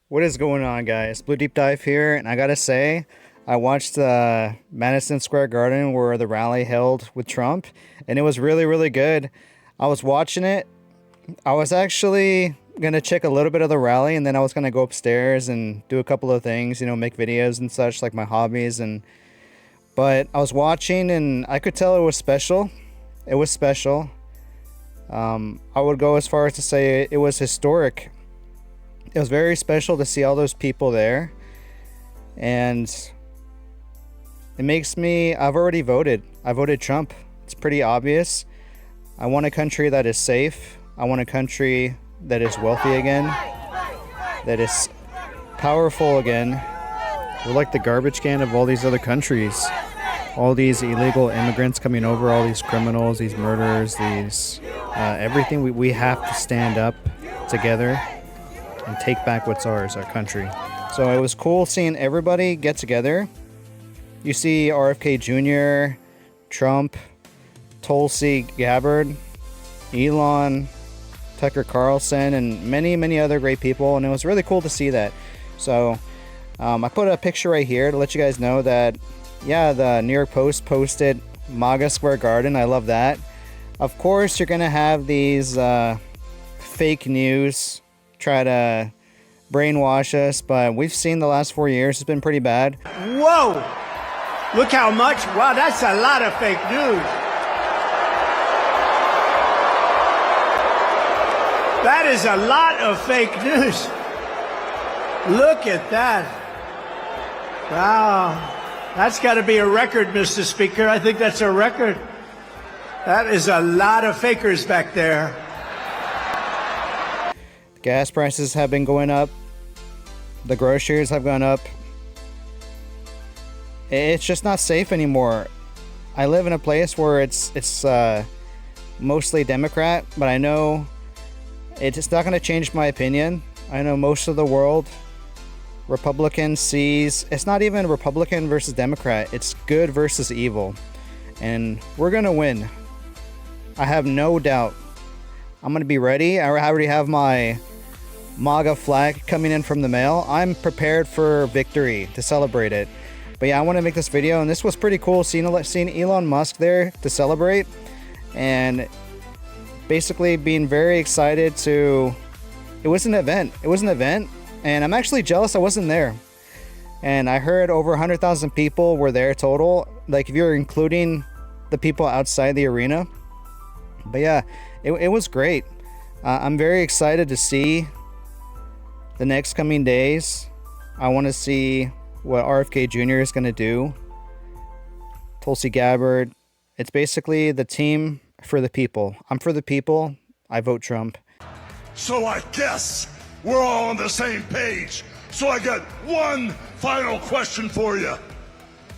What is going on, guys? Blue Deep Dive here, and I gotta say, I watched Madison Square Garden where the rally held with Trump, and it was really, really good. I was watching it. I was actually gonna check a little bit of the rally, and then I was gonna go upstairs and do a couple of things, make videos and such, like my hobbies. But I was watching, and I could tell it was special. It was special. I would go as far as to say it was historic. It was very special to see all those people there, and it makes me, I've already voted. I voted Trump. It's pretty obvious. I want a country that is safe. I want a country that is wealthy again, that is powerful again. We're like the garbage can of all these other countries. All these illegal immigrants coming over, all these criminals, these murderers, these everything. We have to stand up together and take back what's ours, our country. So it was cool seeing everybody get together. You see RFK Jr., Trump, Tulsi Gabbard, Elon, Tucker Carlson, and many, many other great people, and it was really cool to see that. So I put a picture right here to let you guys know that, yeah, the New York Post posted Maga Square Garden. I love that. Of course, you're gonna have these fake news try to brainwash us, but we've seen the last 4 years, it's been pretty bad. Whoa! Look how much, wow, that's a lot of fake news. That is a lot of fake news. Look at that. Wow. That's got to be a record, Mr. Speaker. I think that's a record. That is a lot of fakers back there. Gas prices have been going up. The groceries have gone up. It's just not safe anymore. I live in a place where it's mostly Democrat, but I know it's not going to change my opinion. I know most of the world, Republican sees, it's not even Republican versus Democrat, it's good versus evil. And we're going to win. I have no doubt. I'm going to be ready. I already have my Maga flag coming in from the mail. I'm prepared for victory to celebrate it. But yeah, I want to make this video, and this was pretty cool seeing Elon Musk there to celebrate, and basically being very excited to, it was an event, and I'm actually jealous I wasn't there. And I heard over 100,000 people were there total, like if you're including the people outside the arena. But yeah, it was great. I'm very excited to see the next coming days. I want to see what RFK Jr. is going to do. Tulsi Gabbard. It's basically the team for the people. I'm for the people. I vote Trump. So I guess we're all on the same page. So I got one final question for you.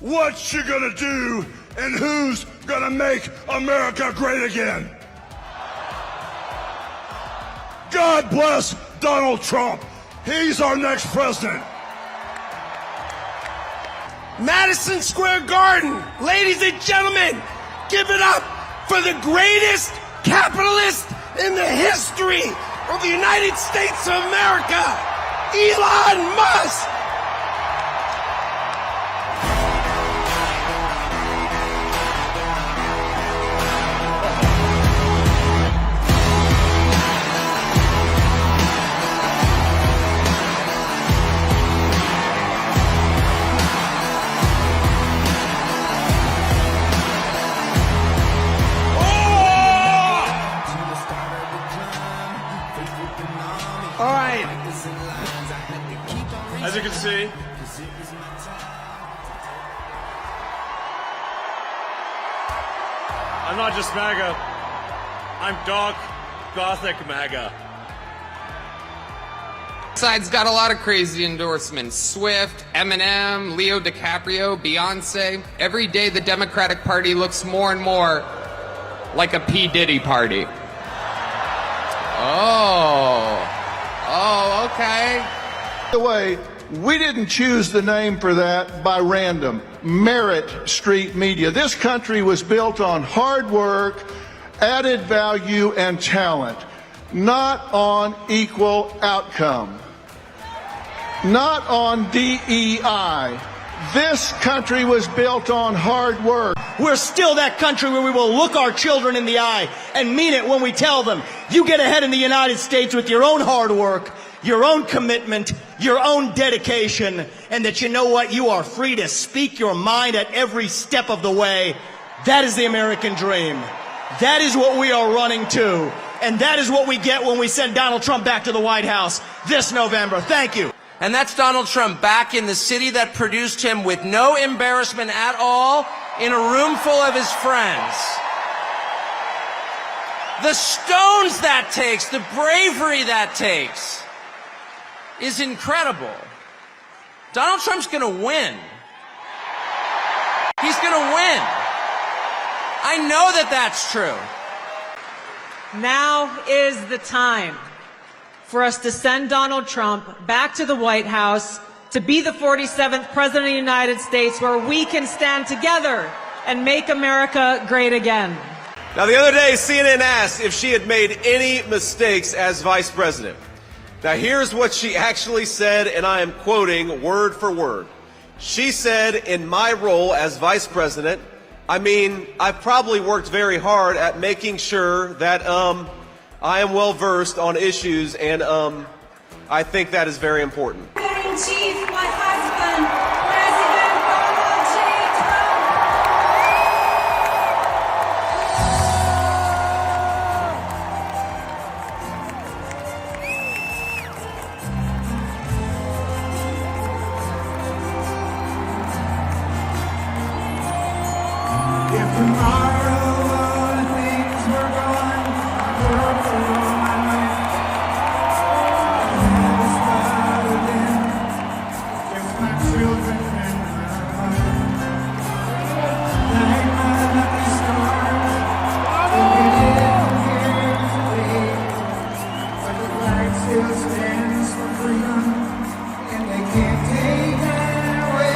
What you gonna do, and who's gonna make America great again? God bless Donald Trump. He's our next president. Madison Square Garden, ladies and gentlemen, give it up for the greatest capitalist in the history of the United States of America, Elon Musk. All right. As you can see, I'm not just MAGA, I'm Dark Gothic MAGA. Side's got a lot of crazy endorsements. Swift, Eminem, Leo DiCaprio, Beyonce. Every day the Democratic Party looks more and more like a P. Diddy party. Oh, okay. By the way, we didn't choose the name for that by random. Merit Street Media. This country was built on hard work, added value, and talent, not on equal outcome. not on DEI. This country was built on hard work. We're still that country where we will look our children in the eye and mean it when we tell them, you get ahead in the United States with your own hard work, your own commitment, your own dedication, and that you know what? You are free to speak your mind at every step of the way. That is the American dream. That is what we are running to. And that is what we get when we send Donald Trump back to the White House this November. Thank you. And that's Donald Trump back in the city that produced him with no embarrassment at all, in a room full of his friends. The stones that takes, the bravery that takes, is incredible. Donald Trump's gonna win. He's gonna win. I know that that's true. Now is the time for us to send Donald Trump back to the White House to be the 47th President of the United States, where we can stand together and make America great again. Now, the other day, CNN asked if she had made any mistakes as vice president. Now, here's what she actually said, and I am quoting word for word. She said, in my role as vice president, I've probably worked very hard at making sure that I am well versed on issues, and I think that is very important. Chief, my husband, President Donald J. Trump. If tomorrow all things were gone, I worked for all my life. I never smiled again. Just my children and my wife. I hate my lucky stars. Every day today. But the flag still stands for freedom, and they can't take that away.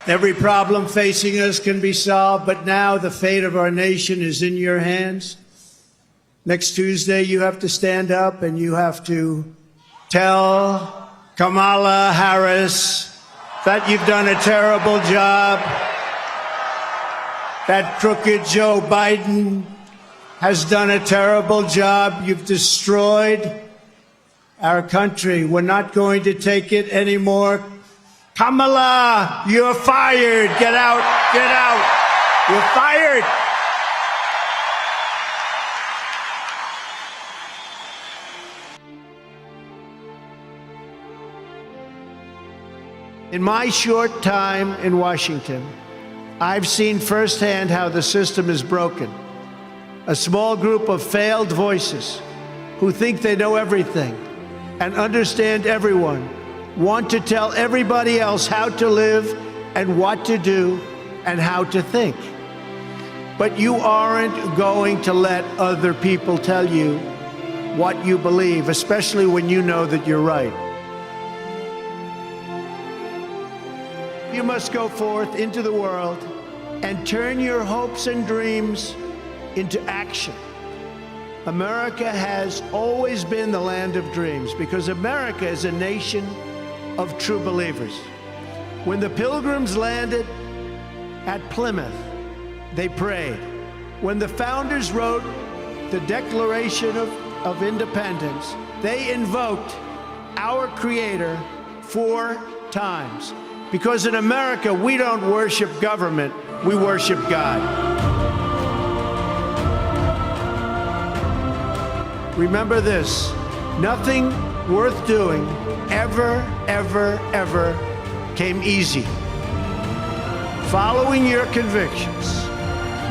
Every problem facing us can be solved, but now the fate of our nation is in your hands. Next Tuesday, you have to stand up and you have to tell Kamala Harris that you've done a terrible job, that crooked Joe Biden has done a terrible job. You've destroyed our country. We're not going to take it anymore. Kamala, you're fired. Get out. Get out. You're fired. In my short time in Washington, I've seen firsthand how the system is broken. A small group of failed voices who think they know everything and understand everyone want to tell everybody else how to live and what to do and how to think. But you aren't going to let other people tell you what you believe, especially when you know that you're right. You must go forth into the world and turn your hopes and dreams into action. America has always been the land of dreams because America is a nation of true believers. When the Pilgrims landed at Plymouth, they prayed. When the founders wrote the Declaration of Independence, they invoked our Creator 4 times. Because in America, we don't worship government, we worship God. Remember this, nothing worth doing ever came easy. Following your convictions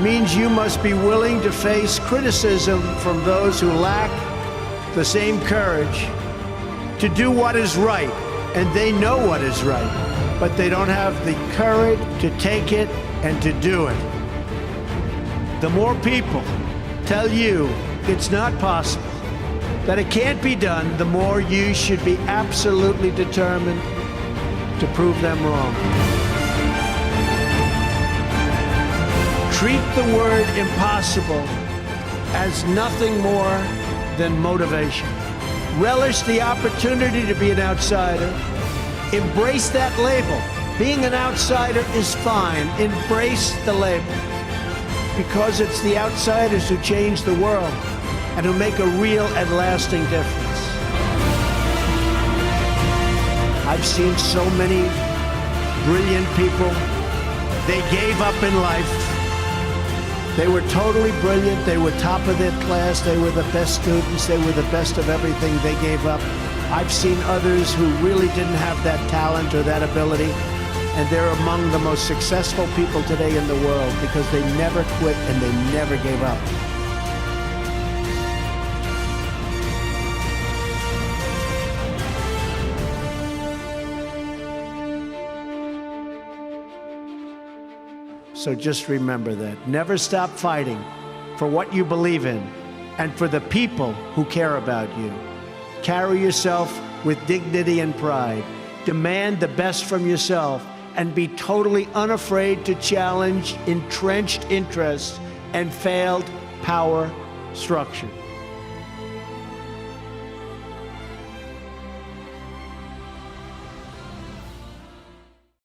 means you must be willing to face criticism from those who lack the same courage to do what is right, and they know what is right, but they don't have the courage to take it and to do it. The more people tell you it's not possible, that it can't be done, the more you should be absolutely determined to prove them wrong. Treat the word impossible as nothing more than motivation. Relish the opportunity to be an outsider. Embrace that label. Being an outsider is fine. Embrace the label. Because it's the outsiders who change the world and who make a real and lasting difference. I've seen so many brilliant people. They gave up in life. They were totally brilliant. They were top of their class. They were the best students. They were the best of everything. They gave up. I've seen others who really didn't have that talent or that ability, and they're among the most successful people today in the world because they never quit and they never gave up. So just remember that. Never stop fighting for what you believe in and for the people who care about you. Carry yourself with dignity and pride. Demand the best from yourself and be totally unafraid to challenge entrenched interests and failed power structures.